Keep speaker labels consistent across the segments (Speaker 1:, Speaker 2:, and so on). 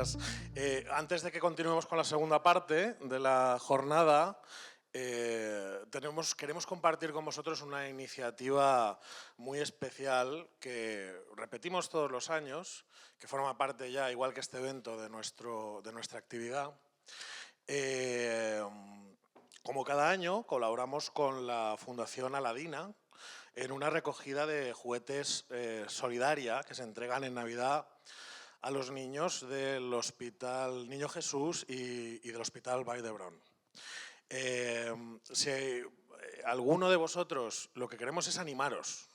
Speaker 1: gracias. Antes de que continuemos con la segunda parte de la jornada, queremos compartir con vosotros una iniciativa muy especial que repetimos todos los años, que forma parte ya, igual que este evento, de nuestra actividad. Como cada año, colaboramos con la Fundación Aladina en una recogida de juguetes solidaria que se entregan en Navidad a los niños del Hospital Niño Jesús y del Hospital Vall d'Hebron. Si alguno de vosotros, lo que queremos es animaros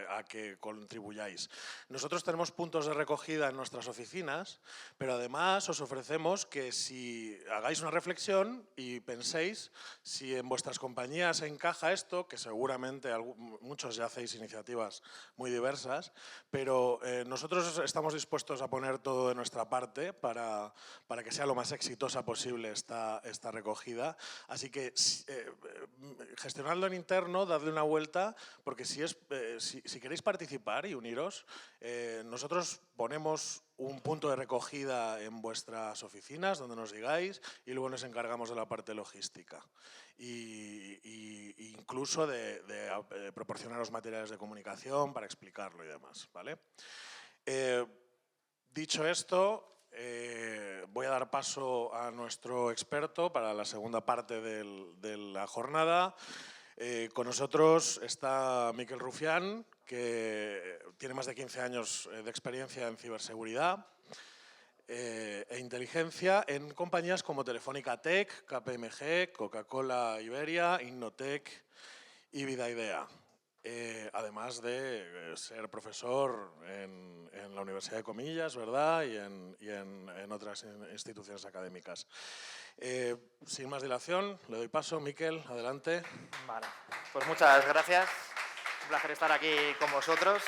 Speaker 1: a que contribuyáis. Nosotros tenemos puntos de recogida en nuestras oficinas, pero además os ofrecemos que si hagáis una reflexión y penséis si en vuestras compañías encaja esto, que seguramente muchos ya hacéis iniciativas muy diversas, pero nosotros estamos dispuestos a poner todo de nuestra parte para que sea lo más exitosa posible esta recogida. Así que gestionadlo en interno, dadle una vuelta, porque si queréis participar y uniros, nosotros ponemos un punto de recogida en vuestras oficinas donde nos digáis y luego nos encargamos de la parte logística y incluso de proporcionaros materiales de comunicación para explicarlo y demás, ¿vale? Dicho esto, voy a dar paso a nuestro experto para la segunda parte de la jornada. Con nosotros está Miquel Rufián, que tiene más de 15 años de experiencia en ciberseguridad e inteligencia en compañías como Telefónica Tech, KPMG, Coca-Cola Iberia, Innotec y Vidaidea. Además de ser profesor en la Universidad de Comillas, ¿verdad? Y en otras instituciones académicas. Sin más dilación, le doy paso. Miquel, adelante.
Speaker 2: Vale, pues muchas gracias. Un placer estar aquí con vosotros.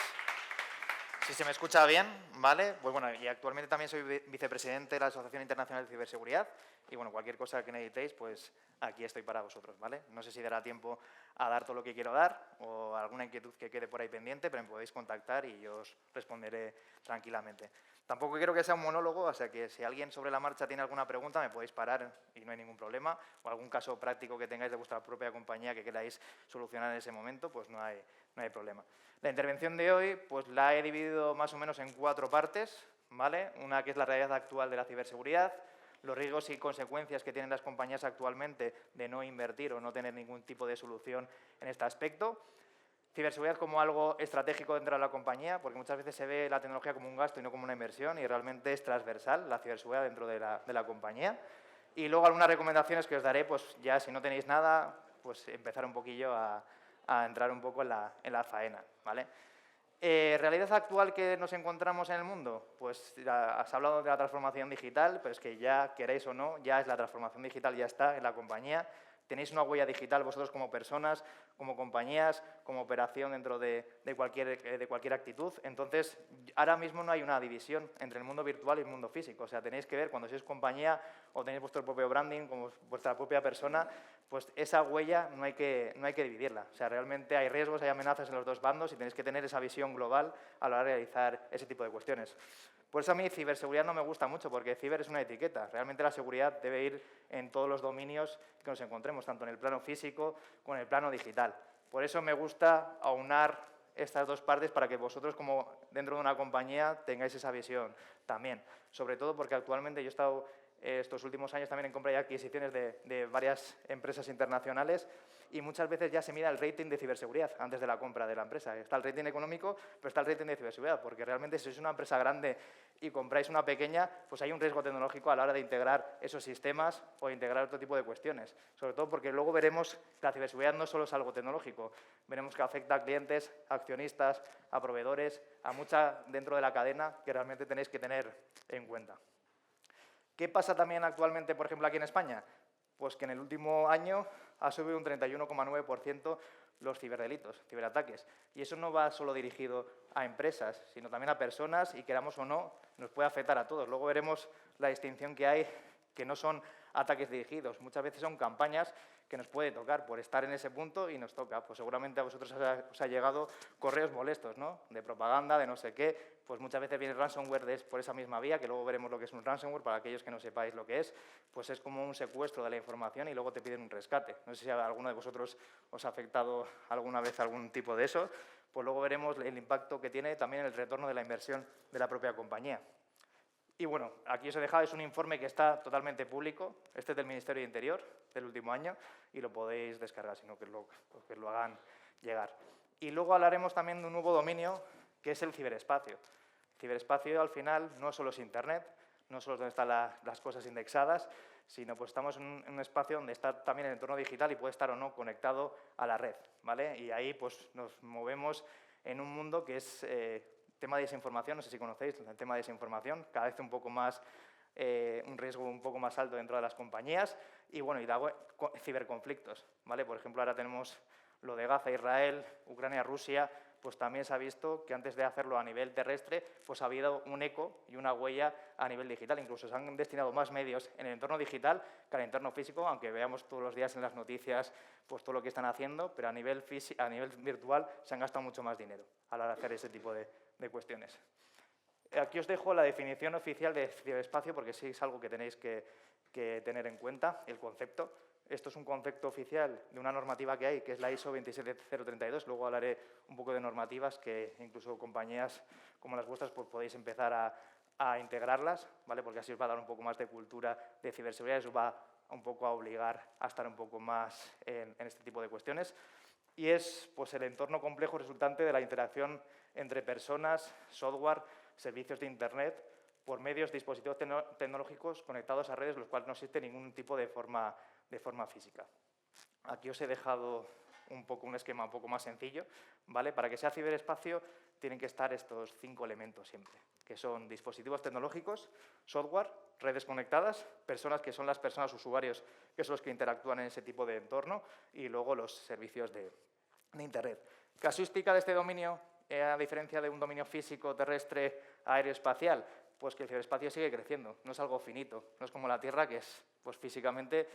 Speaker 2: Si se me escucha bien, ¿vale? Pues bueno, y actualmente también soy vicepresidente de la Asociación Internacional de Ciberseguridad y bueno, cualquier cosa que necesitéis, pues aquí estoy para vosotros, ¿vale? No sé si dará tiempo a dar todo lo que quiero dar o alguna inquietud que quede por ahí pendiente, pero me podéis contactar y yo os responderé tranquilamente. Tampoco quiero que sea un monólogo, o sea que si alguien sobre la marcha tiene alguna pregunta, me podéis parar y no hay ningún problema, o algún caso práctico que tengáis de vuestra propia compañía que queráis solucionar en ese momento, pues no hay problema. La intervención de hoy pues la he dividido más o menos en 4 partes, ¿vale? Una que es la realidad actual de la ciberseguridad, los riesgos y consecuencias que tienen las compañías actualmente de no invertir o no tener ningún tipo de solución en este aspecto. Ciberseguridad como algo estratégico dentro de la compañía, porque muchas veces se ve la tecnología como un gasto y no como una inversión, y realmente es transversal la ciberseguridad dentro de la compañía. Y luego algunas recomendaciones que os daré, pues ya si no tenéis nada, pues empezar un poquillo a entrar un poco en la faena, ¿vale? ¿Realidad actual que nos encontramos en el mundo? Pues has hablado de la transformación digital, pero es que ya queréis o no, ya es la transformación digital, ya está en la compañía. Tenéis una huella digital vosotros como personas, como compañías, como operación dentro de cualquier actitud. Entonces, ahora mismo no hay una división entre el mundo virtual y el mundo físico. O sea, tenéis que ver cuando sois compañía o tenéis vuestro propio branding, como vuestra propia persona, pues esa huella no hay que dividirla. O sea, realmente hay riesgos, hay amenazas en los dos bandos y tenéis que tener esa visión global a la hora de realizar ese tipo de cuestiones. Por eso a mí ciberseguridad no me gusta mucho, porque ciber es una etiqueta. Realmente la seguridad debe ir en todos los dominios que nos encontremos, tanto en el plano físico como en el plano digital. Por eso me gusta aunar estas dos partes para que vosotros, como dentro de una compañía, tengáis esa visión también. Sobre todo porque actualmente yo he estado estos últimos años también en compra y adquisiciones de varias empresas internacionales y muchas veces ya se mira el rating de ciberseguridad antes de la compra de la empresa. Está el rating económico, pero está el rating de ciberseguridad, porque realmente si sois una empresa grande y compráis una pequeña, pues hay un riesgo tecnológico a la hora de integrar esos sistemas o integrar otro tipo de cuestiones. Sobre todo porque luego veremos que la ciberseguridad no solo es algo tecnológico, veremos que afecta a clientes, a accionistas, a proveedores, a mucha dentro de la cadena que realmente tenéis que tener en cuenta. ¿Qué pasa también actualmente, por ejemplo, aquí en España? Pues que en el último año ha subido un 31,9% los ciberdelitos, ciberataques. Y eso no va solo dirigido a empresas, sino también a personas y, queramos o no, nos puede afectar a todos. Luego veremos la distinción que hay, que no son ataques dirigidos. Muchas veces son campañas que nos puede tocar por estar en ese punto y nos toca. Pues seguramente a vosotros os ha llegado correos molestos, ¿no? De propaganda, de no sé qué. Pues muchas veces viene ransomware por esa misma vía, que luego veremos lo que es un ransomware, para aquellos que no sepáis lo que es, pues es como un secuestro de la información y luego te piden un rescate. No sé si a alguno de vosotros os ha afectado alguna vez algún tipo de eso. Pues luego veremos el impacto que tiene también el retorno de la inversión de la propia compañía. Y bueno, aquí os he dejado, es un informe que está totalmente público, este es del Ministerio de Interior, del último año, y lo podéis descargar, sino que os lo hagan llegar. Y luego hablaremos también de un nuevo dominio, que es el ciberespacio. El ciberespacio, al final, no solo es Internet, no solo es donde están las cosas indexadas, sino pues estamos en un espacio donde está también el entorno digital y puede estar o no conectado a la red, ¿vale? Y ahí pues nos movemos en un mundo que es tema de desinformación, no sé si conocéis el tema de desinformación, cada vez un poco más, un riesgo un poco más alto dentro de las compañías y bueno, y da ciberconflictos, ¿vale? Por ejemplo, ahora tenemos lo de Gaza, Israel, Ucrania, Rusia, pues también se ha visto que antes de hacerlo a nivel terrestre, pues ha habido un eco y una huella a nivel digital. Incluso se han destinado más medios en el entorno digital que al entorno físico, aunque veamos todos los días en las noticias pues todo lo que están haciendo, pero a nivel virtual se han gastado mucho más dinero a la hora de hacer ese tipo de cuestiones. Aquí os dejo la definición oficial de ciberespacio porque sí es algo que tenéis que tener en cuenta, el concepto. Esto es un concepto oficial de una normativa que hay, que es la ISO 27032. Luego hablaré un poco de normativas que incluso compañías como las vuestras pues podéis empezar a integrarlas, ¿vale? Porque así os va a dar un poco más de cultura de ciberseguridad y os va un poco a obligar a estar un poco más en este tipo de cuestiones. Y es pues, el entorno complejo resultante de la interacción entre personas, software, servicios de Internet, por medios de dispositivos tecnológicos conectados a redes, los cuales no existe ningún tipo de forma física. Aquí os he dejado un esquema un poco más sencillo, ¿vale? Para que sea ciberespacio tienen que estar estos 5 elementos siempre, que son dispositivos tecnológicos, software, redes conectadas, personas que son las personas usuarios, que son los que interactúan en ese tipo de entorno, y luego los servicios de Internet. Casuística de este dominio, a diferencia de un dominio físico, terrestre, aeroespacial, pues que el ciberespacio sigue creciendo, no es algo finito, no es como la Tierra, que es, pues físicamente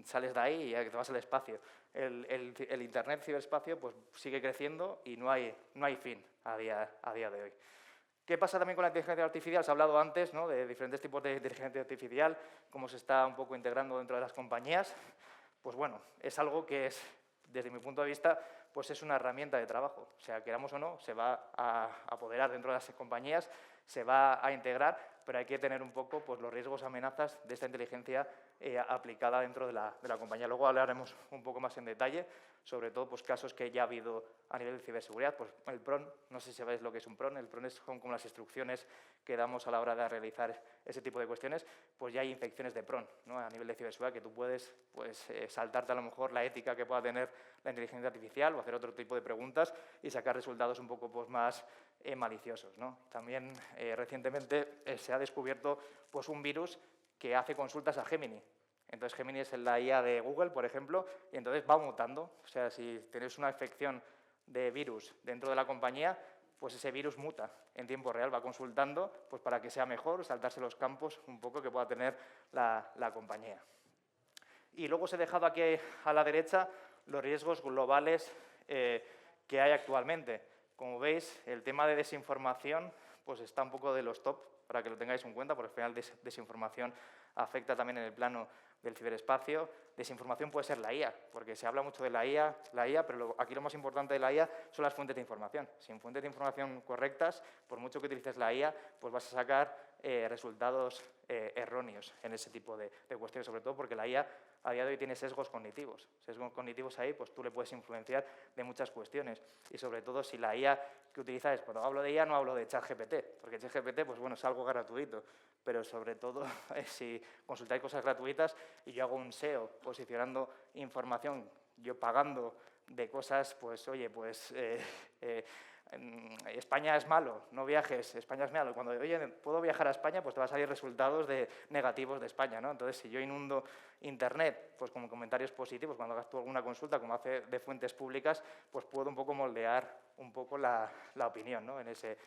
Speaker 2: sales de ahí y te vas al espacio. El Internet, ciberespacio, pues sigue creciendo y no hay fin a día de hoy. ¿Qué pasa también con la inteligencia artificial? Se ha hablado antes, ¿no?, de diferentes tipos de inteligencia artificial, cómo se está un poco integrando dentro de las compañías. Pues bueno, es algo que es, desde mi punto de vista, pues es una herramienta de trabajo. O sea, queramos o no, se va a apoderar dentro de las compañías, se va a integrar, pero hay que tener un poco pues, los riesgos, amenazas de esta inteligencia aplicada dentro de la compañía. Luego hablaremos un poco más en detalle, sobre todo pues, casos que ya ha habido a nivel de ciberseguridad. Pues el PRON, no sé si sabéis lo que es un PRON, el PRON son como las instrucciones que damos a la hora de realizar ese tipo de cuestiones, pues ya hay infecciones de PRON, ¿no?, a nivel de ciberseguridad, que tú puedes pues, saltarte a lo mejor la ética que pueda tener la inteligencia artificial o hacer otro tipo de preguntas y sacar resultados un poco pues, más maliciosos, ¿no? También recientemente se ha descubierto pues, un virus que hace consultas a Gemini. Entonces, Gemini es la IA de Google, por ejemplo, y entonces va mutando. O sea, si tenéis una infección de virus dentro de la compañía, pues ese virus muta en tiempo real, va consultando pues, para que sea mejor, saltarse los campos un poco que pueda tener la compañía. Y luego os he dejado aquí a la derecha los riesgos globales que hay actualmente. Como veis, el tema de desinformación pues está un poco de los top, para que lo tengáis en cuenta, porque al final desinformación afecta también en el plano del ciberespacio. Desinformación puede ser la IA, porque se habla mucho de la IA, pero aquí lo más importante de la IA son las fuentes de información. Sin fuentes de información correctas, por mucho que utilices la IA, pues vas a sacar resultados erróneos en ese tipo de cuestiones, sobre todo porque la IA a día de hoy tiene sesgos cognitivos. Sesgos cognitivos ahí, pues tú le puedes influenciar de muchas cuestiones. Y sobre todo si la IA que utilizáis, cuando hablo de IA no hablo de ChatGPT, porque ChatGPT, pues bueno, es algo gratuito, pero sobre todo si consultáis cosas gratuitas y yo hago un SEO posicionando información, yo pagando de cosas, pues oye, pues España es malo, no viajes, España es malo. Cuando, oye, puedo viajar a España, pues te van a salir resultados negativos de España, ¿no? Entonces, si yo inundo Internet, pues con comentarios positivos, cuando hagas tú alguna consulta, como hace de fuentes públicas, pues puedo un poco moldear
Speaker 3: un poco la opinión, ¿no? en ese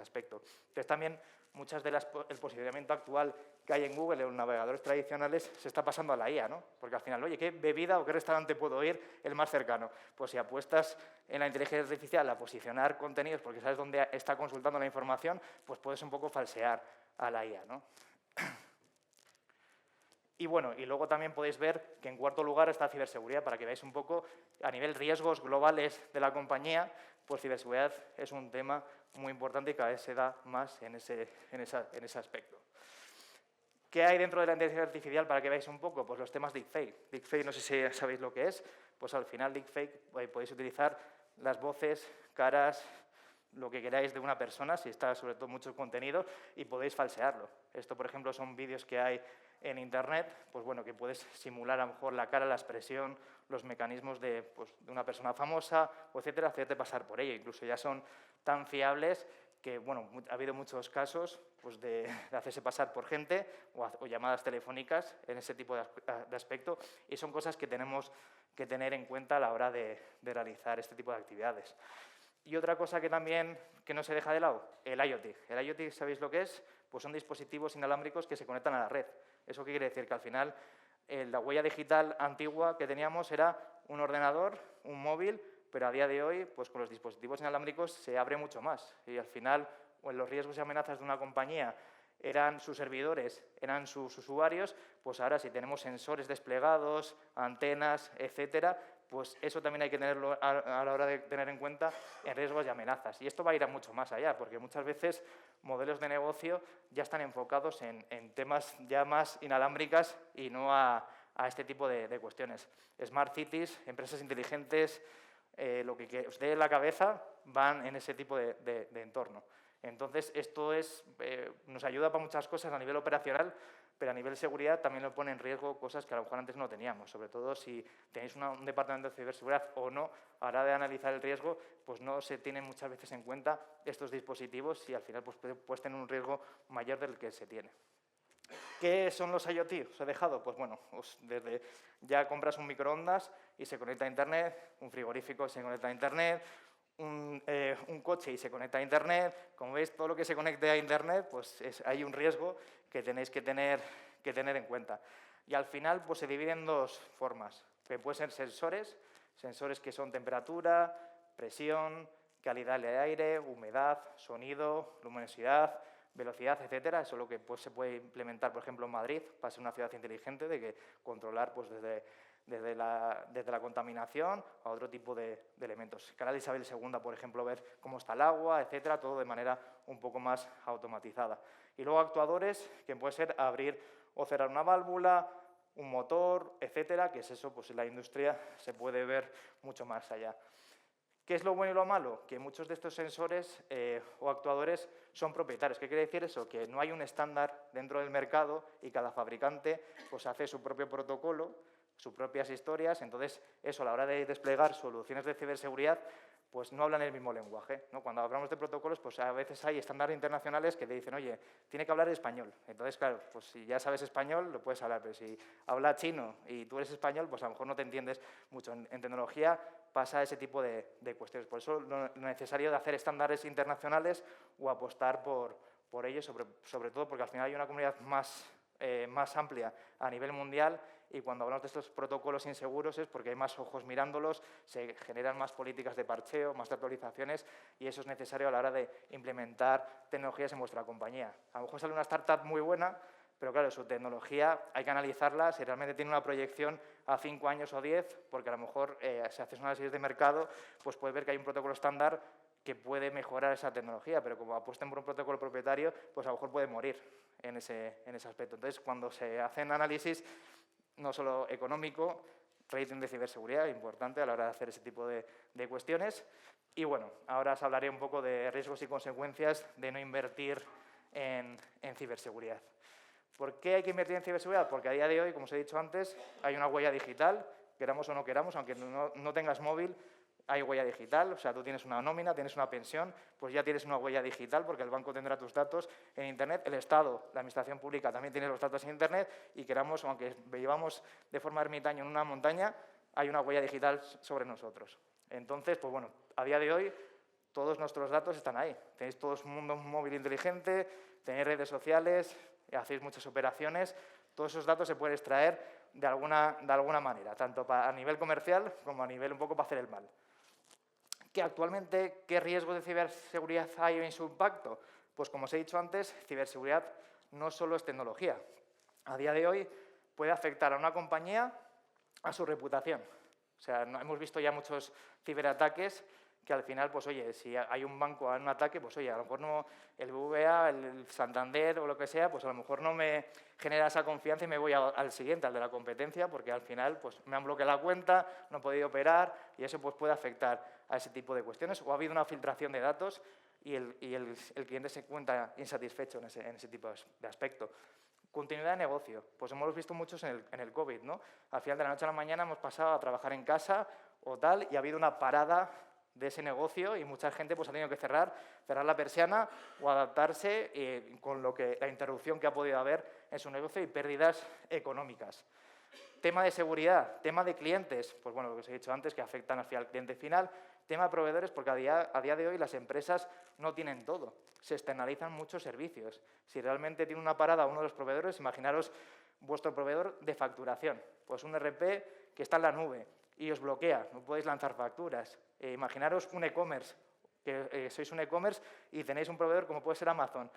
Speaker 3: aspecto. Entonces, también el posicionamiento actual que hay en Google, en los navegadores tradicionales, se está pasando a la IA, ¿no? Porque al final, oye, ¿qué bebida o qué restaurante puedo ir el más cercano? Pues si apuestas en la inteligencia artificial a posicionar contenidos porque sabes dónde está consultando la información, pues puedes un poco falsear a la IA, ¿no? Y bueno, y luego también podéis ver que en cuarto lugar está ciberseguridad, para que veáis un poco a nivel riesgos globales de la compañía, pues ciberseguridad es un tema muy importante y cada vez se da más en ese aspecto. ¿Qué hay dentro de la inteligencia artificial para que veáis un poco? Pues los temas deepfake. Deepfake, no sé si sabéis lo que es, pues al final deepfake podéis utilizar las voces, caras, lo que queráis de una persona, si está sobre todo mucho contenido, y podéis falsearlo. Esto, por ejemplo, son vídeos que hay en Internet, pues bueno, que puedes simular a lo mejor la cara, la expresión, los mecanismos de una persona famosa, o etcétera, hacerte pasar por ella. Incluso ya son tan fiables que, bueno, ha habido muchos casos pues, de hacerse pasar por gente o llamadas telefónicas en ese tipo de aspecto, y son cosas que tenemos que tener en cuenta a la hora de realizar este tipo de actividades. Y otra cosa que también no se deja de lado, el IoT. El IoT, ¿sabéis lo que es? Pues son dispositivos inalámbricos que se conectan a la red. ¿Eso qué quiere decir? Que al final la huella digital antigua que teníamos era un ordenador, un móvil, pero a día de hoy, pues con los dispositivos inalámbricos se abre mucho más. Y al final, los riesgos y amenazas de una compañía eran sus servidores, eran sus usuarios, pues ahora si tenemos sensores desplegados, antenas, etcétera, pues eso también hay que tenerlo a la hora de tener en cuenta en riesgos y amenazas. Y esto va a ir a mucho más allá, porque muchas veces modelos de negocio ya están enfocados en temas ya más inalámbricas y no a este tipo de cuestiones. Smart cities, empresas inteligentes, lo que os dé la cabeza van en ese tipo de entorno. Entonces, esto nos ayuda para muchas cosas a nivel operacional, pero a nivel de seguridad también lo pone en riesgo cosas que a lo mejor antes no teníamos. Sobre todo si tenéis un departamento de ciberseguridad o no, a la hora de analizar el riesgo, pues no se tienen muchas veces en cuenta estos dispositivos y al final pues, puedes tener un riesgo mayor del que se tiene. ¿Qué son los IoT? ¿Os he dejado? Pues bueno, desde ya compras un microondas y se conecta a Internet, un frigorífico se conecta a Internet, un coche y se conecta a Internet. Como veis, todo lo que se conecte a Internet, pues hay un riesgo que tenéis que tener en cuenta. Y al final pues, se divide en dos formas, que pueden ser sensores que son temperatura, presión, calidad del aire, humedad, sonido, luminosidad, velocidad, etcétera. Eso es lo que pues, se puede implementar, por ejemplo, en Madrid, para ser una ciudad inteligente, de que controlar pues, desde la contaminación a otro tipo de elementos. Canal Isabel II, por ejemplo, ver cómo está el agua, etcétera, todo de manera un poco más automatizada. Y luego actuadores, que puede ser abrir o cerrar una válvula, un motor, etcétera, que es eso, pues en la industria se puede ver mucho más allá. ¿Qué es lo bueno y lo malo? Que muchos de estos sensores o actuadores son propietarios. ¿Qué quiere decir eso? Que no hay un estándar dentro del mercado y cada fabricante pues, hace su propio protocolo, sus propias historias. Entonces, eso a la hora de desplegar soluciones de ciberseguridad, pues no hablan el mismo lenguaje, ¿no? Cuando hablamos de protocolos, pues a veces hay estándares internacionales que te dicen, oye, tiene que hablar español. Entonces, claro, pues si ya sabes español, lo puedes hablar, pero si habla chino y tú eres español, pues a lo mejor no te entiendes mucho. En tecnología pasa ese tipo de cuestiones. Por eso lo necesario de hacer estándares internacionales o apostar por ellos, sobre todo porque al final hay una comunidad más amplia a nivel mundial, y cuando hablamos de estos protocolos inseguros es porque hay más ojos mirándolos, se generan más políticas de parcheo, más de actualizaciones, y eso es necesario a la hora de implementar tecnologías en vuestra compañía. A lo mejor sale una startup muy buena, pero claro, su tecnología hay que analizarla si realmente tiene una proyección a 5 años o 10, porque a lo mejor si haces un análisis de mercado, pues puedes ver que hay un protocolo estándar que puede mejorar esa tecnología, pero como apuesten por un protocolo propietario, pues a lo mejor puede morir en ese aspecto. Entonces, cuando se hacen análisis, no solo económico, rating de ciberseguridad, importante a la hora de hacer ese tipo de cuestiones. Y bueno, ahora os hablaré un poco de riesgos y consecuencias de no invertir en ciberseguridad. ¿Por qué hay que invertir en ciberseguridad? Porque a día de hoy, como os he dicho antes, hay una huella digital, queramos o no queramos, aunque no tengas móvil, hay huella digital. O sea, tú tienes una nómina, tienes una pensión, pues ya tienes una huella digital porque el banco tendrá tus datos en Internet, el Estado, la administración pública también tiene los datos en Internet, y queramos, aunque vivamos de forma ermitaña en una montaña, hay una huella digital sobre nosotros. Entonces, pues bueno, a día de hoy todos nuestros datos están ahí. Tenéis todos un mundo móvil inteligente, tenéis redes sociales, hacéis muchas operaciones. Todos esos datos se pueden extraer de alguna manera, tanto a nivel comercial como a nivel un poco para hacer el mal. ¿Que actualmente qué riesgos de ciberseguridad hay en su impacto? Pues como os he dicho antes, ciberseguridad no solo es tecnología. A día de hoy puede afectar a una compañía a su reputación. O sea, hemos visto ya muchos ciberataques que al final, pues oye, si hay un banco en un ataque, pues oye, a lo mejor no, el BBVA, el Santander o lo que sea, pues a lo mejor no me genera esa confianza y me voy al siguiente, al de la competencia, porque al final pues me han bloqueado la cuenta, no he podido operar y eso pues puede afectar a ese tipo de cuestiones. O ha habido una filtración de datos y el cliente se encuentra insatisfecho en ese tipo de aspecto. Continuidad de negocio. Pues hemos visto muchos en el COVID, ¿no? Al final de la noche a la mañana hemos pasado a trabajar en casa o tal y ha habido una parada de ese negocio y mucha gente pues, ha tenido que cerrar la persiana o adaptarse con la interrupción que ha podido haber en su negocio y pérdidas económicas. Tema de seguridad, tema de clientes, pues bueno, lo que os he dicho antes, que afectan al cliente final. Tema de proveedores, porque a día de hoy las empresas no tienen todo, se externalizan muchos servicios. Si realmente tiene una parada uno de los proveedores, imaginaros vuestro proveedor de facturación, pues un ERP que está en la nube y os bloquea, no podéis lanzar facturas. Imaginaros un e-commerce, que sois un e-commerce y tenéis un proveedor como puede ser Amazon.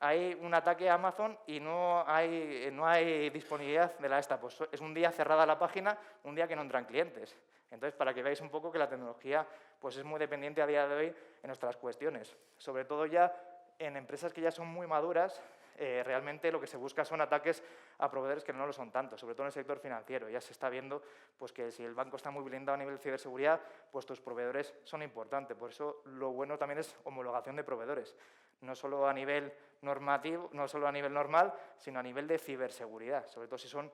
Speaker 3: Hay un ataque a Amazon y no hay disponibilidad de la esta. Pues es un día cerrada la página, un día que no entran clientes. Entonces, para que veáis un poco que la tecnología pues es muy dependiente a día de hoy en nuestras cuestiones. Sobre todo ya en empresas que ya son muy maduras, realmente lo que se busca son ataques a proveedores que no lo son tanto, sobre todo en el sector financiero. Ya se está viendo pues, que si el banco está muy blindado a nivel de ciberseguridad, pues tus proveedores son importantes. Por eso lo bueno también es homologación de proveedores, no solo a nivel normativo, no solo a nivel normal, sino a nivel de ciberseguridad, sobre todo si son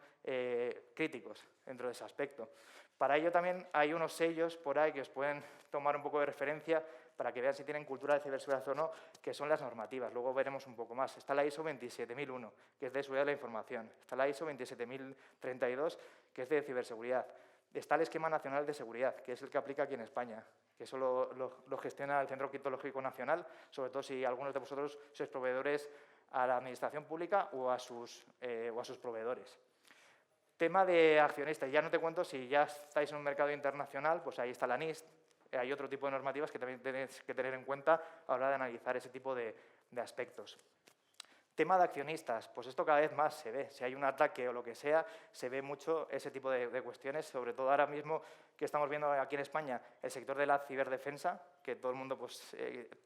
Speaker 3: críticos dentro de ese aspecto. Para ello también hay unos sellos por ahí que os pueden tomar un poco de referencia para que vean si tienen cultura de ciberseguridad o no, que son las normativas. Luego veremos un poco más. Está la ISO 27001, que es de seguridad de la información. Está la ISO 27032, que es de ciberseguridad. Está el Esquema Nacional de Seguridad, que es el que aplica aquí en España, que eso lo gestiona el Centro Criptológico Nacional, sobre todo si algunos de vosotros sois proveedores a la administración pública o a sus proveedores. Tema de accionistas. Ya no te cuento, si ya estáis en un mercado internacional, pues ahí está la NIST. Hay otro tipo de normativas que también tenéis que tener en cuenta a la hora de analizar ese tipo de aspectos. Tema de accionistas, pues esto cada vez más se ve. Si hay un ataque o lo que sea, se ve mucho ese tipo de cuestiones, sobre todo ahora mismo que estamos viendo aquí en España el sector de la ciberdefensa, que todo el mundo pues,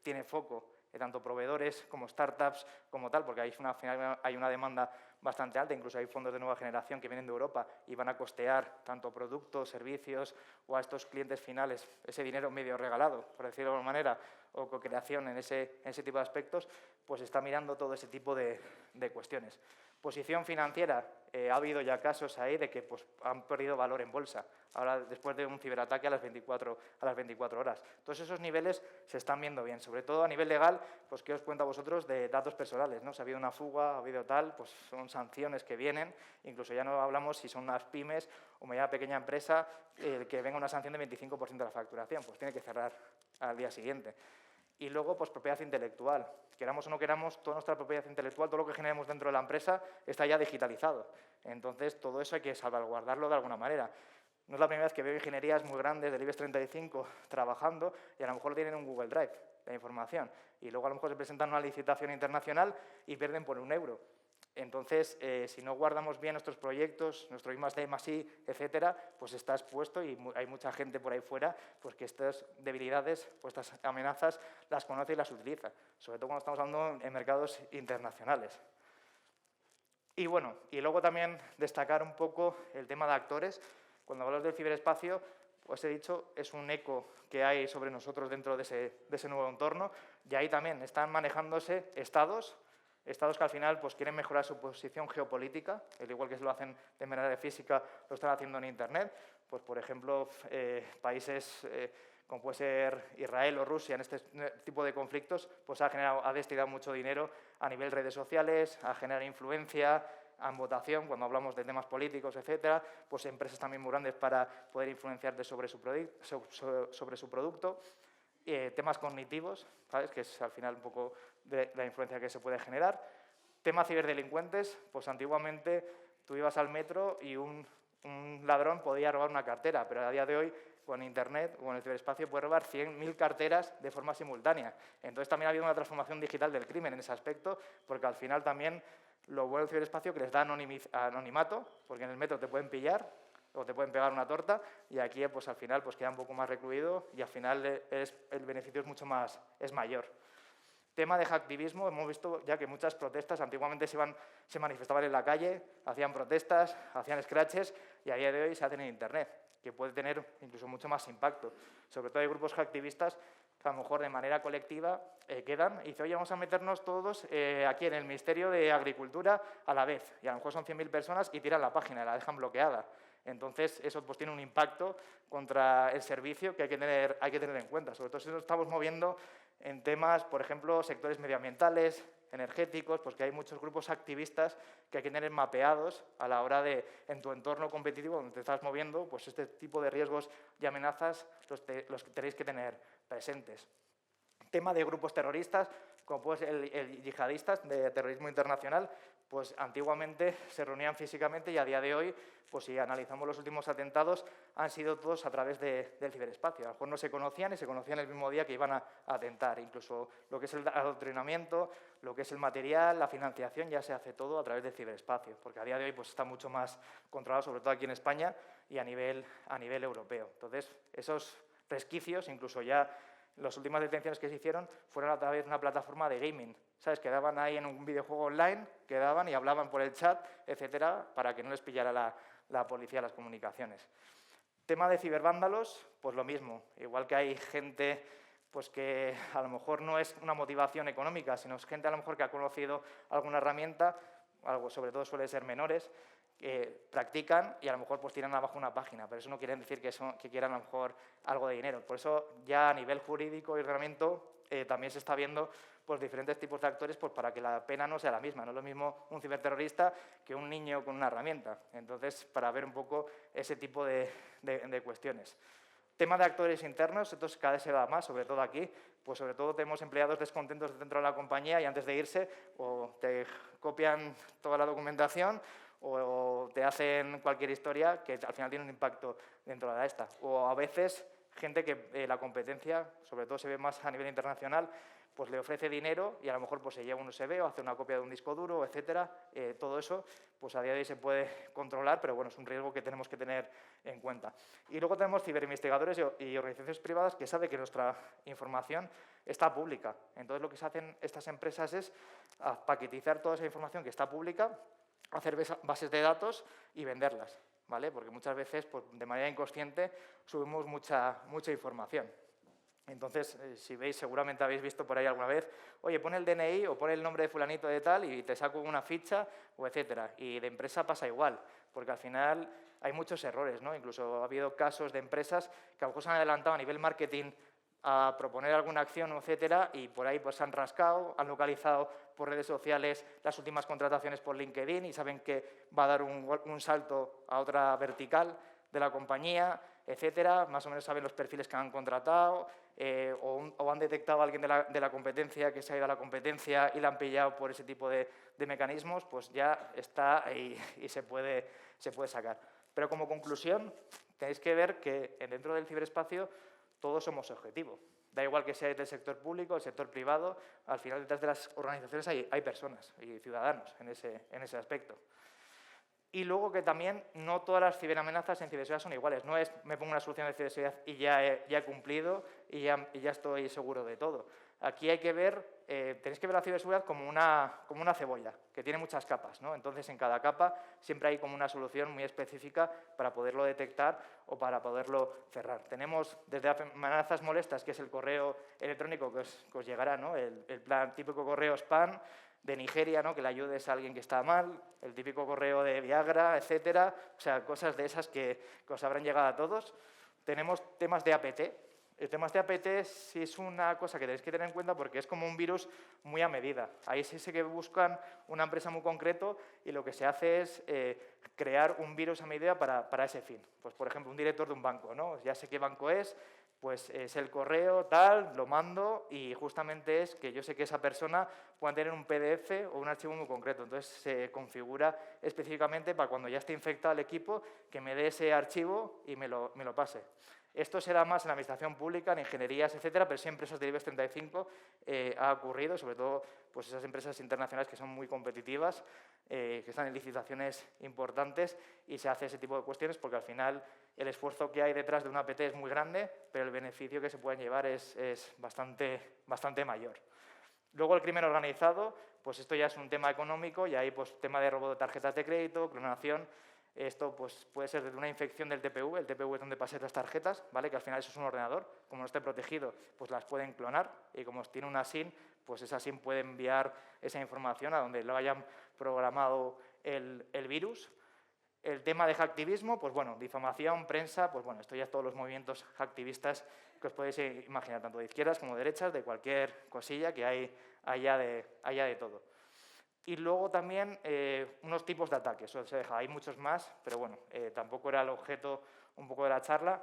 Speaker 3: tiene foco, tanto proveedores como startups como tal, porque hay una demanda bastante alta, incluso hay fondos de nueva generación que vienen de Europa y van a costear tanto productos, servicios o a estos clientes finales ese dinero medio regalado, por decirlo de alguna manera, o co-creación en ese tipo de aspectos, pues está mirando todo ese tipo de cuestiones. Posición financiera, ha habido ya casos ahí de que pues, han perdido valor en bolsa, ahora después de un ciberataque a las 24 horas. Todos esos niveles se están viendo bien, sobre todo a nivel legal, pues ¿qué os cuento a vosotros de datos personales? ¿No? Si ha habido una fuga, ha habido tal, pues son sanciones que vienen, incluso ya no hablamos si son unas pymes o una pequeña empresa, que venga una sanción de 25% de la facturación, pues tiene que cerrar al día siguiente. Y luego, pues propiedad intelectual. Queramos o no queramos, toda nuestra propiedad intelectual, todo lo que generemos dentro de la empresa está ya digitalizado. Entonces, todo eso hay que salvaguardarlo de alguna manera. No es la primera vez que veo ingenierías muy grandes del IBEX 35 trabajando y a lo mejor tienen un Google Drive de información. Y luego a lo mejor se presentan una licitación internacional y pierden por €1. Entonces, si no guardamos bien nuestros proyectos, nuestro I+D, I+I, etcétera, pues está expuesto y hay mucha gente por ahí fuera pues que estas debilidades o estas amenazas las conoce y las utiliza, sobre todo cuando estamos hablando en mercados internacionales. Y bueno, y luego también destacar un poco el tema de actores. Cuando hablamos del ciberespacio, pues he dicho, es un eco que hay sobre nosotros dentro de ese nuevo entorno y ahí también están manejándose estados que al final pues, quieren mejorar su posición geopolítica, al igual que se lo hacen de manera física, lo están haciendo en Internet. Pues, por ejemplo, países como puede ser Israel o Rusia en este tipo de conflictos, pues ha destinado mucho dinero a nivel redes sociales, a generar influencia, a votación, cuando hablamos de temas políticos, etcétera, pues empresas también muy grandes para poder influenciarte sobre su producto. temas cognitivos, ¿sabes? Que es al final un poco de la influencia que se puede generar. Tema ciberdelincuentes, pues antiguamente tú ibas al metro y un ladrón podía robar una cartera, pero a día de hoy con Internet o en el ciberespacio puede robar 100.000 carteras de forma simultánea. Entonces también ha habido una transformación digital del crimen en ese aspecto, porque al final también lo bueno del ciberespacio que les da anonimato, porque en el metro te pueden pillar o te pueden pegar una torta y aquí pues al final pues queda un poco más recluido y al final el beneficio es mucho más, es mayor. Tema de hacktivismo, hemos visto ya que muchas protestas antiguamente se manifestaban en la calle, hacían protestas, hacían scratches y a día de hoy se hacen en Internet, que puede tener incluso mucho más impacto. Sobre todo hay grupos hacktivistas que a lo mejor de manera colectiva quedan y dicen, oye, vamos a meternos todos aquí en el Ministerio de Agricultura a la vez. Y a lo mejor son 100.000 personas y tiran la página, la dejan bloqueada. Entonces, eso pues, tiene un impacto contra el servicio que hay que tener en cuenta. Sobre todo si nos estamos moviendo en temas, por ejemplo, sectores medioambientales, energéticos, pues que hay muchos grupos activistas que hay que tener mapeados a la hora de, en tu entorno competitivo donde te estás moviendo, pues este tipo de riesgos y amenazas los tenéis que tener presentes. Tema de grupos terroristas, como puede ser el yihadistas de terrorismo internacional, pues antiguamente se reunían físicamente y a día de hoy, pues si analizamos los últimos atentados, han sido todos a través del ciberespacio. A lo mejor no se conocían y se conocían el mismo día que iban a atentar. Incluso lo que es el adoctrinamiento, lo que es el material, la financiación, ya se hace todo a través del ciberespacio, porque a día de hoy pues, está mucho más controlado, sobre todo aquí en España y a nivel europeo. Entonces, esos resquicios, incluso ya las últimas detenciones que se hicieron fueron a través de una plataforma de gaming, ¿sabes? Quedaban ahí en un videojuego online, quedaban y hablaban por el chat, etcétera, para que no les pillara la policía las comunicaciones. Tema de cibervándalos, pues lo mismo. Igual que hay gente pues que a lo mejor no es una motivación económica, sino es gente a lo mejor que ha conocido alguna herramienta, algo sobre todo suele ser menores, que practican y a lo mejor pues tiran abajo una página, pero eso no quiere decir que quieran a lo mejor algo de dinero. Por eso ya a nivel jurídico y reglamento también se está viendo pues, diferentes tipos de actores pues, para que la pena no sea la misma. No es lo mismo un ciberterrorista que un niño con una herramienta. Entonces, para ver un poco ese tipo de cuestiones. Tema de actores internos, entonces cada vez se da más, sobre todo aquí, pues sobre todo tenemos empleados descontentos dentro de la compañía y antes de irse o te copian toda la documentación o te hacen cualquier historia que al final tiene un impacto dentro de esta. O a veces gente que la competencia, sobre todo se ve más a nivel internacional, pues le ofrece dinero y a lo mejor pues, se lleva un USB o hace una copia de un disco duro, etcétera. Todo eso pues, a día de hoy se puede controlar, pero bueno, es un riesgo que tenemos que tener en cuenta. Y luego tenemos ciberinvestigadores y organizaciones privadas que saben que nuestra información está pública. Entonces lo que se hacen estas empresas es paquetizar toda esa información que está pública, hacer bases de datos y venderlas, ¿vale? Porque muchas veces, pues, de manera inconsciente, subimos mucha información. Entonces, si veis, seguramente habéis visto por ahí alguna vez, oye, pon el DNI o pon el nombre de fulanito de tal y te saco una ficha, o etcétera. Y de empresa pasa igual, porque al final hay muchos errores, ¿no? Incluso ha habido casos de empresas que a lo mejor se han adelantado a nivel marketing a proponer alguna acción, etcétera, y por ahí pues se han rascado, han localizado por redes sociales las últimas contrataciones por LinkedIn y saben que va a dar un salto a otra vertical de la compañía, etcétera. Más o menos saben los perfiles que han contratado o han detectado a alguien de la competencia que se ha ido a la competencia y la han pillado por ese tipo de mecanismos, pues ya está y se puede sacar. Pero como conclusión, tenéis que ver que dentro del ciberespacio todos somos objetivos. Da igual que sea del sector público, del sector privado, al final detrás de las organizaciones hay personas y ciudadanos en ese aspecto. Y luego que también no todas las ciberamenazas en ciberseguridad son iguales. No es me pongo una solución de ciberseguridad y ya he cumplido y ya estoy seguro de todo. Aquí hay que ver, tenéis que ver la ciberseguridad como una cebolla, que tiene muchas capas, ¿no? Entonces, en cada capa siempre hay como una solución muy específica para poderlo detectar o para poderlo cerrar. Tenemos desde amenazas molestas, que es el correo electrónico que os llegará, ¿no? El plan típico correo spam de Nigeria, ¿no? Que le ayudes a alguien que está mal, el típico correo de Viagra, etcétera. O sea, cosas de esas que os habrán llegado a todos. Tenemos temas de APT. El tema de APT sí es una cosa que tenéis que tener en cuenta porque es como un virus muy a medida. Ahí sí sé que buscan una empresa muy concreto y lo que se hace es crear un virus a medida para ese fin. Pues, por ejemplo, un director de un banco, ¿no? Ya sé qué banco es, Pues es el correo, tal, lo mando y justamente es que yo sé que esa persona pueda tener un PDF o un archivo muy concreto. Entonces se configura específicamente para cuando ya esté infectado el equipo que me dé ese archivo y me lo pase. Esto se da más en la administración pública, en ingenierías, etcétera, pero sí en empresas del IBEX 35 ha ocurrido, sobre todo pues esas empresas internacionales que son muy competitivas, que están en licitaciones importantes y se hace ese tipo de cuestiones porque al final el esfuerzo que hay detrás de una APT es muy grande, pero el beneficio que se pueden llevar es bastante mayor. Luego el crimen organizado, pues esto ya es un tema económico y ahí pues tema de robo de tarjetas de crédito, clonación. Esto pues, puede ser desde una infección del TPV, el TPV es donde pasan las tarjetas, ¿vale? Que al final eso es un ordenador, como no esté protegido, pues las pueden clonar y como tiene una SIM, pues esa SIM puede enviar esa información a donde lo hayan programado el virus. El tema de hacktivismo, pues bueno, difamación, prensa, pues bueno, esto ya es todos los movimientos hacktivistas que os podéis imaginar, tanto de izquierdas como de derechas, de cualquier cosilla que haya de todo. Y luego también unos tipos de ataques, eso se deja, hay muchos más, pero bueno, tampoco era el objeto un poco de la charla,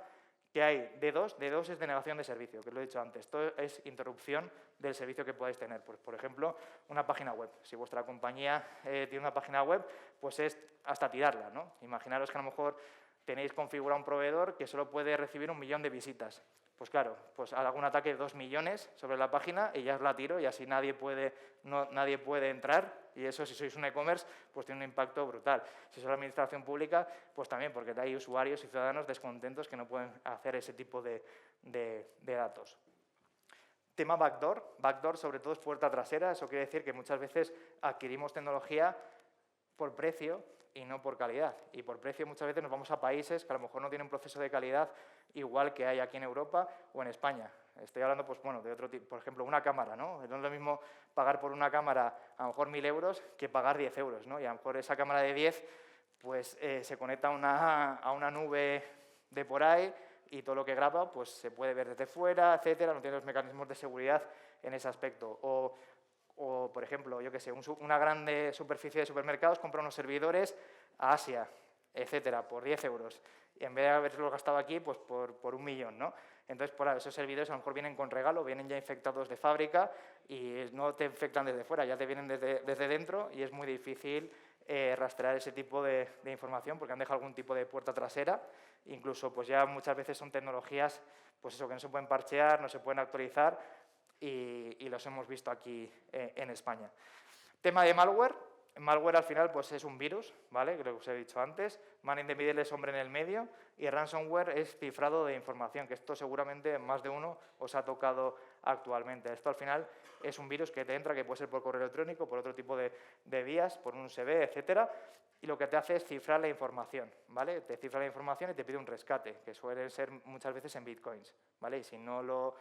Speaker 3: que hay D2, D2 es denegación de servicio, que lo he dicho antes, esto es interrupción del servicio que podáis tener. Pues, por ejemplo, una página web, si vuestra compañía tiene una página web, pues es hasta tirarla, ¿no? Imaginaros que a lo mejor tenéis configurado un proveedor que solo puede recibir 1 millón de visitas. Pues claro, pues hago un ataque de 2 millones sobre la página y ya os la tiro y así nadie puede entrar y eso si sois un e-commerce pues tiene un impacto brutal. Si sois la administración pública pues también porque hay usuarios y ciudadanos descontentos que no pueden hacer ese tipo de datos. Tema backdoor. Backdoor sobre todo es puerta trasera, eso quiere decir que muchas veces adquirimos tecnología por precio y no por calidad. Y por precio muchas veces nos vamos a países que a lo mejor no tienen un proceso de calidad igual que hay aquí en Europa o en España. Estoy hablando pues, bueno, de otro tipo, por ejemplo, una cámara, ¿no? No es lo mismo pagar por una cámara a lo mejor 1.000 euros que pagar 10 euros, ¿no? Y a lo mejor esa cámara de 10 pues, se conecta a una nube de por ahí y todo lo que graba pues, se puede ver desde fuera, etcétera, no tiene los mecanismos de seguridad en ese aspecto. O, por ejemplo, yo qué sé, una grande superficie de supermercados compra unos servidores a Asia, etcétera, por 10 euros. Y en vez de haberlo gastado aquí, pues por 1 millón, ¿no? Entonces, por esos servidores a lo mejor vienen con regalo, vienen ya infectados de fábrica y no te infectan desde fuera, ya te vienen desde dentro y es muy difícil rastrear ese tipo de información porque han dejado algún tipo de puerta trasera. Incluso, pues ya muchas veces son tecnologías, pues eso, que no se pueden parchear, no se pueden actualizar y los hemos visto aquí en España. Tema de malware. Malware al final pues es un virus, ¿vale? Que lo que os he dicho antes. Man in the middle es hombre en el medio y ransomware es cifrado de información, que esto seguramente más de uno os ha tocado actualmente. Esto al final es un virus que te entra, que puede ser por correo electrónico, por otro tipo de vías, por un USB, etcétera, y lo que te hace es cifrar la información, ¿vale? Te cifra la información y te pide un rescate, que suele ser muchas veces en bitcoins, ¿vale? Y si no lo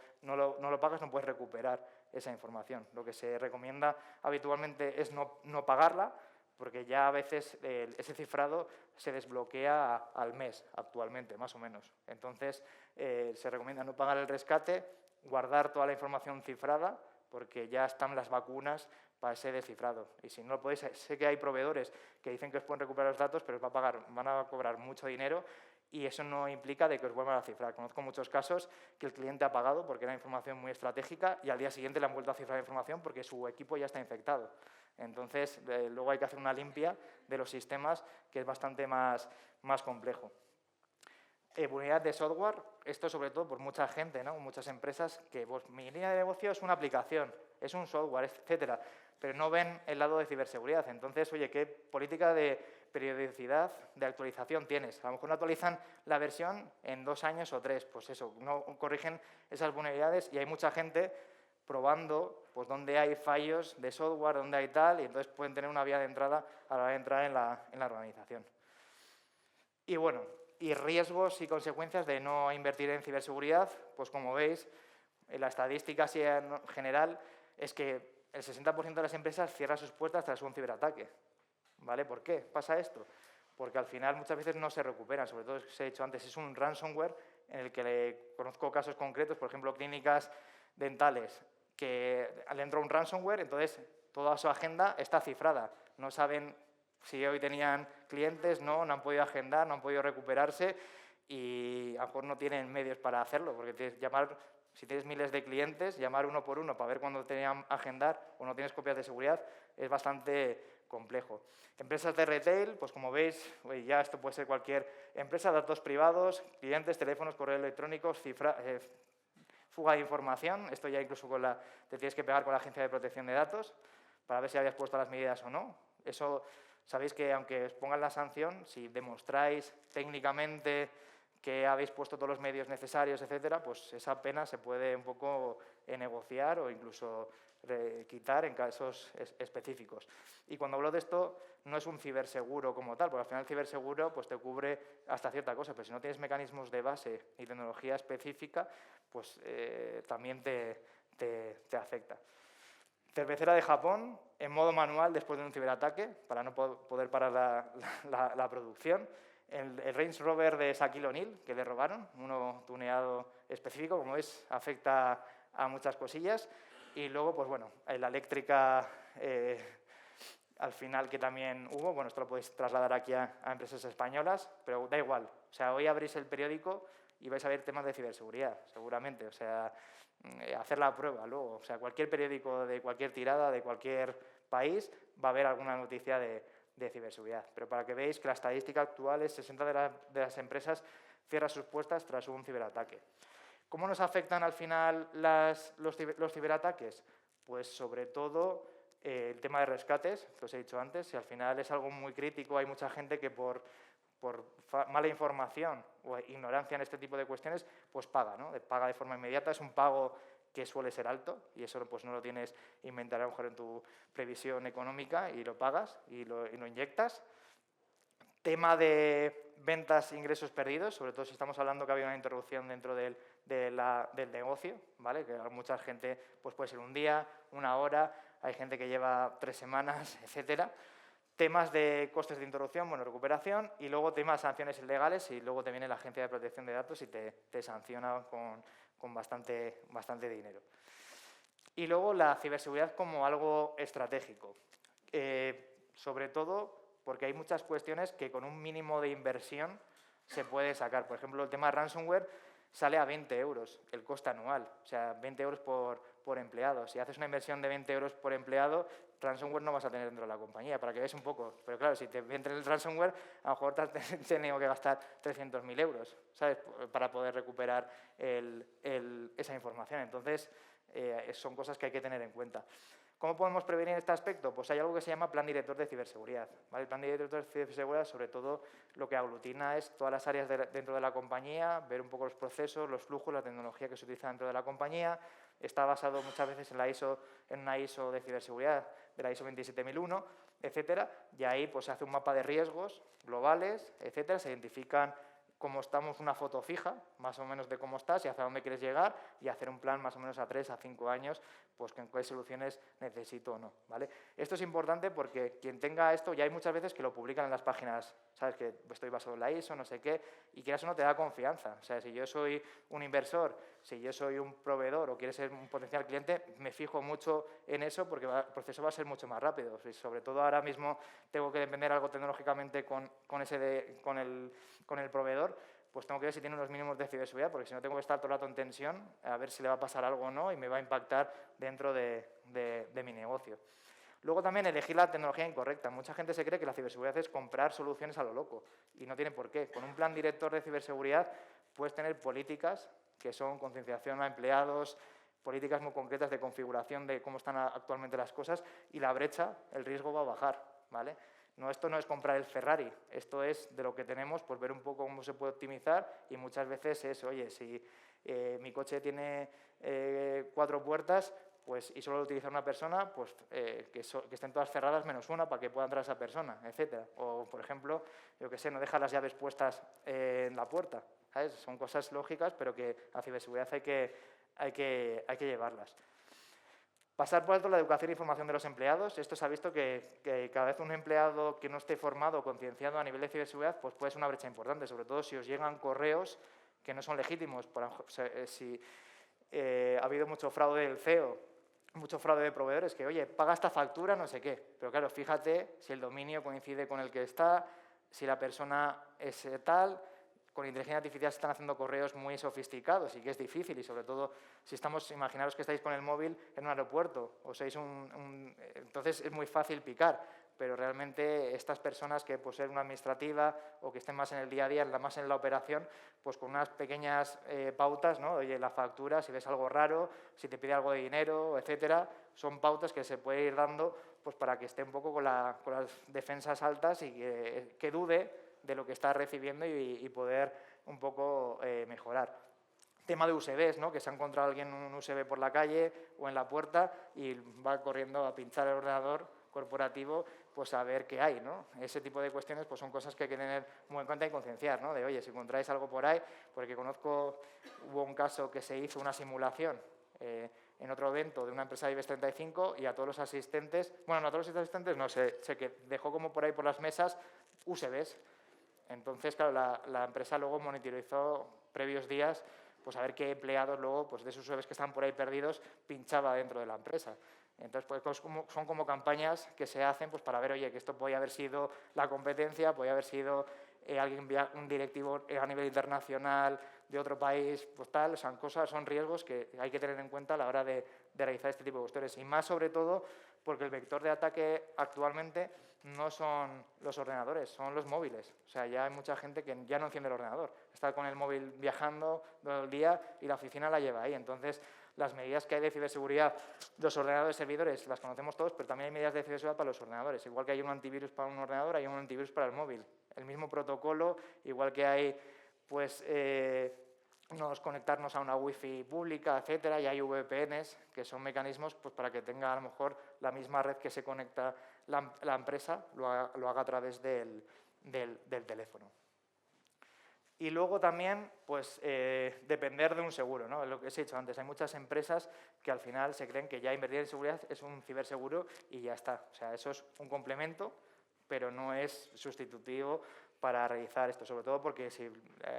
Speaker 3: pagas no puedes recuperar esa información. Lo que se recomienda habitualmente es no pagarla, porque ya a veces ese cifrado se desbloquea al mes actualmente, más o menos. Entonces, se recomienda no pagar el rescate, guardar toda la información cifrada, porque ya están las vacunas para ese descifrado. Y si no lo podéis, sé que hay proveedores que dicen que os pueden recuperar los datos, pero van a cobrar mucho dinero y eso no implica de que os vuelvan a cifrar. Conozco muchos casos que el cliente ha pagado porque era información muy estratégica y al día siguiente le han vuelto a cifrar la información porque su equipo ya está infectado. Entonces, luego hay que hacer una limpia de los sistemas que es bastante más complejo. Vulnerabilidad de software, esto sobre todo por mucha gente, ¿no? Muchas empresas que pues, mi línea de negocio es una aplicación, es un software, etcétera, pero no ven el lado de ciberseguridad. Entonces, oye, ¿qué política de periodicidad de actualización tienes? A lo mejor no actualizan la versión en 2 años o 3, pues eso, no corrigen esas vulnerabilidades y hay mucha gente probando pues, dónde hay fallos de software, dónde hay tal, y entonces pueden tener una vía de entrada a la hora de entrar en la organización. Y bueno, y riesgos y consecuencias de no invertir en ciberseguridad, pues como veis, la estadística así en general es que el 60% de las empresas cierra sus puertas tras un ciberataque. ¿Vale? ¿Por qué pasa esto? Porque al final muchas veces no se recuperan, sobre todo, os he dicho antes, es un ransomware en el que conozco casos concretos, por ejemplo, clínicas dentales, que le entró un ransomware, entonces toda su agenda está cifrada, no saben si hoy tenían clientes, no han podido agendar, no han podido recuperarse y a lo mejor no tienen medios para hacerlo, porque si tienes miles de clientes, llamar uno por uno para ver cuándo te van a agendar o no tienes copias de seguridad es bastante complejo. Empresas de retail, pues como veis, ya esto puede ser cualquier empresa, datos privados, clientes, teléfonos, correos electrónicos, fuga de información. Esto ya incluso te tienes que pegar con la Agencia de Protección de Datos para ver si habías puesto las medidas o no. Eso, sabéis que aunque os pongan la sanción, si demostráis técnicamente que habéis puesto todos los medios necesarios, etcétera, pues esa pena se puede un poco negociar o incluso quitar en casos específicos. Y cuando hablo de esto, no es un ciberseguro como tal, porque al final el ciberseguro pues, te cubre hasta cierta cosa, pero si no tienes mecanismos de base y tecnología específica, pues también te afecta. Cervecera de Japón, en modo manual después de un ciberataque, para no poder parar la producción. El Range Rover de Shaquille O'Neal, que le robaron, uno tuneado específico, como veis, afecta a muchas cosillas. Y luego, pues bueno, la eléctrica, al final, que también hubo, bueno, esto lo podéis trasladar aquí a empresas españolas, pero da igual. O sea, hoy abrís el periódico y vais a ver temas de ciberseguridad, seguramente. O sea, hacer la prueba luego. O sea, cualquier periódico de cualquier tirada, de cualquier país, va a haber alguna noticia de ciberseguridad. Pero para que veáis que la estadística actual es 60 de las empresas cierran sus puertas tras un ciberataque. ¿Cómo nos afectan al final los ciberataques? Pues sobre todo el tema de rescates, que os he dicho antes, y al final es algo muy crítico. Hay mucha gente que por mala información o ignorancia en este tipo de cuestiones, pues paga, ¿no? Paga de forma inmediata, es un pago que suele ser alto y eso pues no lo tienes inventado a lo mejor en tu previsión económica y lo pagas y lo inyectas. Tema de ventas e ingresos perdidos, sobre todo si estamos hablando que había una interrupción dentro del negocio, ¿vale? Que mucha gente pues puede ser un día, una hora, hay gente que lleva 3 semanas, etcétera. Temas de costes de interrupción, bueno, recuperación, y luego temas de sanciones ilegales, y luego te viene la Agencia de Protección de Datos y te sanciona con bastante dinero. Y luego la ciberseguridad como algo estratégico, sobre todo porque hay muchas cuestiones que con un mínimo de inversión se puede sacar. Por ejemplo, el tema de ransomware sale a 20 euros el coste anual, o sea, 20 euros por empleado. Si haces una inversión de 20 euros por empleado, ransomware no vas a tener dentro de la compañía, para que veáis un poco. Pero claro, si te entra el ransomware, a lo mejor te has tenido que gastar 300.000 euros, ¿sabes?, para poder recuperar esa información. Entonces, son cosas que hay que tener en cuenta. ¿Cómo podemos prevenir este aspecto? Pues hay algo que se llama Plan Director de Ciberseguridad, ¿vale? El Plan Director de Ciberseguridad, sobre todo, lo que aglutina es todas las áreas dentro de la compañía, ver un poco los procesos, los flujos, la tecnología que se utiliza dentro de la compañía. Está basado muchas veces en una ISO de ciberseguridad, de la ISO 27001, etcétera, y ahí pues, se hace un mapa de riesgos globales, etcétera, se identifican cómo estamos, una foto fija, más o menos de cómo estás y hacia dónde quieres llegar, y hacer un plan más o menos a 3 a 5 años, pues con qué soluciones necesito o no, ¿vale? Esto es importante porque quien tenga esto, ya hay muchas veces que lo publican en las páginas, sabes que estoy basado en la ISO, no sé qué, y quieras o no te da confianza. O sea, si yo soy un inversor, si yo soy un proveedor o quieres ser un potencial cliente, me fijo mucho en eso porque el proceso va a ser mucho más rápido. Y sobre todo ahora mismo tengo que depender algo tecnológicamente con el proveedor, pues tengo que ver si tiene unos mínimos de ciberseguridad, porque si no tengo que estar todo el rato en tensión a ver si le va a pasar algo o no y me va a impactar dentro de mi negocio. Luego también elegir la tecnología incorrecta. Mucha gente se cree que la ciberseguridad es comprar soluciones a lo loco y no tiene por qué. Con un plan director de ciberseguridad puedes tener políticas que son concienciación a empleados, políticas muy concretas de configuración de cómo están actualmente las cosas y la brecha, el riesgo va a bajar, ¿vale? No, esto no es comprar el Ferrari, esto es de lo que tenemos, pues ver un poco cómo se puede optimizar y muchas veces es, oye, si mi coche tiene 4 puertas pues, y solo lo utiliza una persona, pues que estén todas cerradas menos una para que pueda entrar esa persona, etcétera. O, por ejemplo, yo qué sé, no dejar las llaves puestas en la puerta, ¿sabes? Son cosas lógicas, pero que a ciberseguridad hay que llevarlas. Pasar por alto la educación e información de los empleados. Esto se ha visto que cada vez un empleado que no esté formado o concienciado a nivel de ciberseguridad pues puede ser una brecha importante, sobre todo si os llegan correos que no son legítimos. Si ha habido mucho fraude del CEO, mucho fraude de proveedores, que, oye, paga esta factura, no sé qué. Pero claro, fíjate si el dominio coincide con el que está, si la persona es tal, con inteligencia artificial se están haciendo correos muy sofisticados y que es difícil, y sobre todo si estamos, imaginaros que estáis con el móvil en un aeropuerto o sois entonces es muy fácil picar, pero realmente estas personas que por ser una administrativa o que estén más en el día a día, más en la operación, pues con unas pequeñas pautas, ¿no? Oye, la factura, si ves algo raro, si te pide algo de dinero, etcétera, son pautas que se puede ir dando pues para que esté un poco con las defensas altas y que dude de lo que está recibiendo y poder un poco mejorar. Tema de USBs, ¿no? Que se ha encontrado alguien un USB por la calle o en la puerta y va corriendo a pinchar el ordenador corporativo, pues a ver qué hay, ¿no? Ese tipo de cuestiones pues son cosas que hay que tener muy en cuenta y concienciar, ¿no? De, oye, si encontráis algo por ahí, porque hubo un caso que se hizo una simulación en otro evento de una empresa de IBEX 35 y a todos los asistentes, bueno, no a todos los asistentes, no sé, que dejó como por ahí por las mesas USBs. Entonces, claro, la empresa luego monitorizó previos días pues a ver qué empleados luego, pues de esos USBs que están por ahí perdidos, pinchaba dentro de la empresa. Entonces, pues son como campañas que se hacen pues para ver, oye, que esto podía haber sido la competencia, podía haber sido un directivo a nivel internacional de otro país, pues tal, son riesgos que hay que tener en cuenta a la hora de realizar este tipo de cuestiones. Y más sobre todo porque el vector de ataque actualmente no son los ordenadores, son los móviles. O sea, ya hay mucha gente que ya no enciende el ordenador. Está con el móvil viajando todo el día y la oficina la lleva ahí. Entonces, las medidas que hay de ciberseguridad, los ordenadores servidores, las conocemos todos, pero también hay medidas de ciberseguridad para los ordenadores. Igual que hay un antivirus para un ordenador, hay un antivirus para el móvil. El mismo protocolo, igual que hay, pues, conectarnos a una wifi pública, etcétera, y hay VPNs, que son mecanismos pues, para que tenga a lo mejor la misma red que se conecta la empresa, lo haga a través del teléfono. Y luego también, pues, depender de un seguro, ¿no? Lo que os he dicho antes, hay muchas empresas que al final se creen que ya invertir en seguridad es un ciberseguro y ya está. O sea, eso es un complemento, pero no es sustitutivo para realizar esto, sobre todo porque si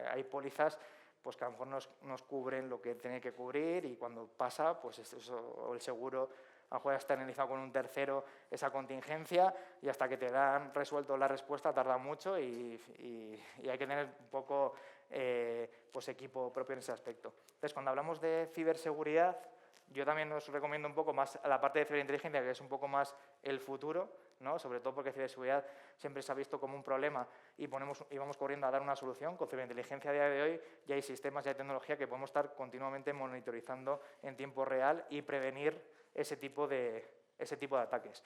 Speaker 3: hay pólizas pues que a lo mejor nos cubren lo que tiene que cubrir y cuando pasa, pues eso, el seguro a lo mejor está analizado con un tercero esa contingencia y hasta que te dan resuelto la respuesta tarda mucho y hay que tener un poco pues equipo propio en ese aspecto. Entonces, cuando hablamos de ciberseguridad, yo también os recomiendo un poco más a la parte de ciberinteligencia, que es un poco más el futuro, ¿no? Sobre todo porque ciberseguridad siempre se ha visto como un problema y vamos corriendo a dar una solución. Con ciberinteligencia a día de hoy ya hay sistemas, ya hay tecnología que podemos estar continuamente monitorizando en tiempo real y prevenir ese tipo de ataques.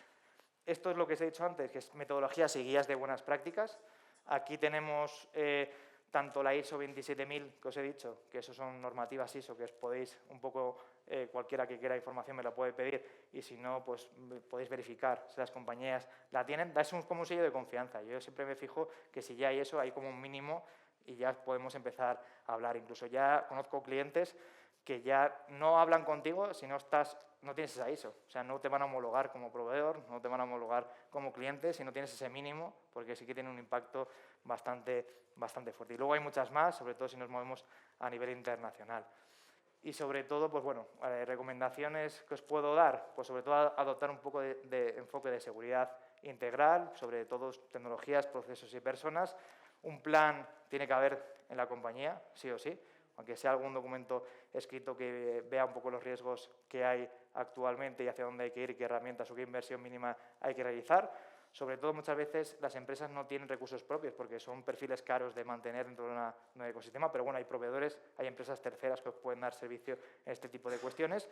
Speaker 3: Esto es lo que os he dicho antes, que es metodologías y guías de buenas prácticas. Aquí tenemos tanto la ISO 27000 que os he dicho, que eso son normativas ISO, que os podéis un poco, cualquiera que quiera información me la puede pedir y si no, pues podéis verificar si las compañías la tienen. Es como un sello de confianza. Yo siempre me fijo que si ya hay eso, hay como un mínimo y ya podemos empezar a hablar. Incluso ya conozco clientes que ya no hablan contigo si no tienes esa ISO. O sea, no te van a homologar como proveedor, no te van a homologar como cliente si no tienes ese mínimo, porque sí que tiene un impacto bastante fuerte. Y luego hay muchas más, sobre todo si nos movemos a nivel internacional. Y sobre todo, pues bueno, recomendaciones que os puedo dar, pues sobre todo adoptar un poco de enfoque de seguridad integral, sobre todo tecnologías, procesos y personas. Un plan tiene que haber en la compañía, sí o sí, aunque sea algún documento escrito que vea un poco los riesgos que hay actualmente y hacia dónde hay que ir y qué herramientas o qué inversión mínima hay que realizar. Sobre todo, muchas veces las empresas no tienen recursos propios porque son perfiles caros de mantener dentro de un ecosistema, pero bueno, hay proveedores, hay empresas terceras que os pueden dar servicio en este tipo de cuestiones.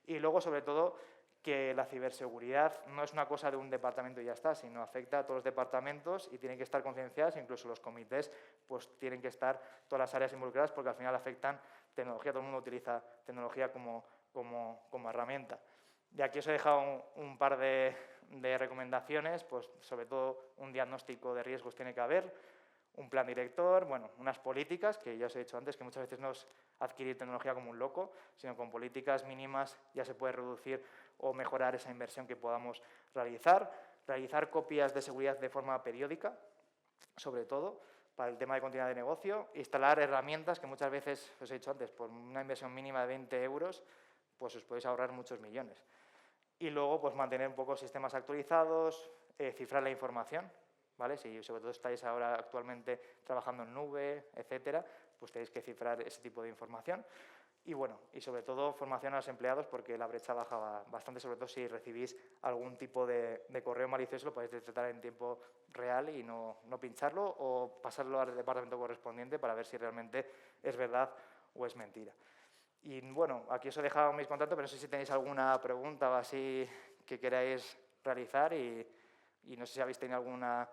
Speaker 3: Y luego, sobre todo, que la ciberseguridad no es una cosa de un departamento y ya está, sino afecta a todos los departamentos y tienen que estar concienciados, incluso los comités, pues tienen que estar todas las áreas involucradas porque al final afectan tecnología, todo el mundo utiliza tecnología como herramienta. Y aquí os he dejado un par de recomendaciones, pues sobre todo un diagnóstico de riesgos tiene que haber, un plan director, bueno, unas políticas, que ya os he dicho antes, que muchas veces no es adquirir tecnología como un loco, sino con políticas mínimas ya se puede reducir o mejorar esa inversión que podamos realizar copias de seguridad de forma periódica, sobre todo, para el tema de continuidad de negocio, instalar herramientas que muchas veces, os he dicho antes, por una inversión mínima de 20 euros, pues os podéis ahorrar muchos millones. Y luego, pues mantener un poco sistemas actualizados, cifrar la información. ¿vale? Si sobre todo estáis ahora actualmente trabajando en nube, etcétera, pues tenéis que cifrar ese tipo de información. Y bueno, y sobre todo formación a los empleados, porque la brecha baja bastante, sobre todo si recibís algún tipo de correo malicioso, lo podéis detectar en tiempo real y no pincharlo o pasarlo al departamento correspondiente para ver si realmente es verdad o es mentira. Y bueno, aquí os he dejado mis contactos, pero no sé si tenéis alguna pregunta o así que queráis realizar y no sé si habéis tenido alguna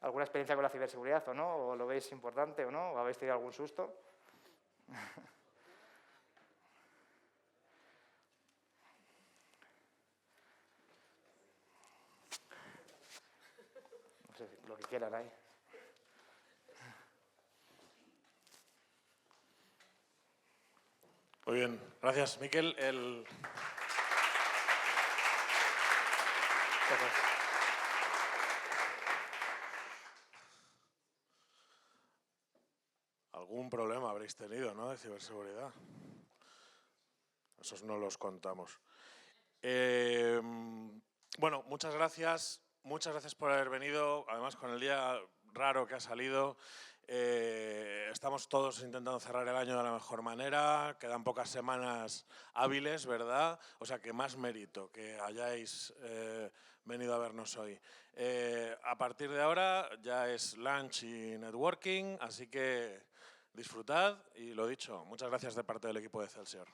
Speaker 3: experiencia con la ciberseguridad o no, o lo veis importante o no, o habéis tenido algún susto. No sé, lo que quieran ahí.
Speaker 1: Muy bien, gracias, Miquel. Algún problema habréis tenido, ¿no?, de ciberseguridad. Esos no los contamos. Bueno, muchas gracias. Muchas gracias por haber venido, además con el día raro que ha salido. Estamos todos intentando cerrar el año de la mejor manera, quedan pocas semanas hábiles, ¿verdad? O sea que más mérito que hayáis venido a vernos hoy. A partir de ahora ya es lunch y networking, así que disfrutad y lo dicho, muchas gracias de parte del equipo de Excelsior.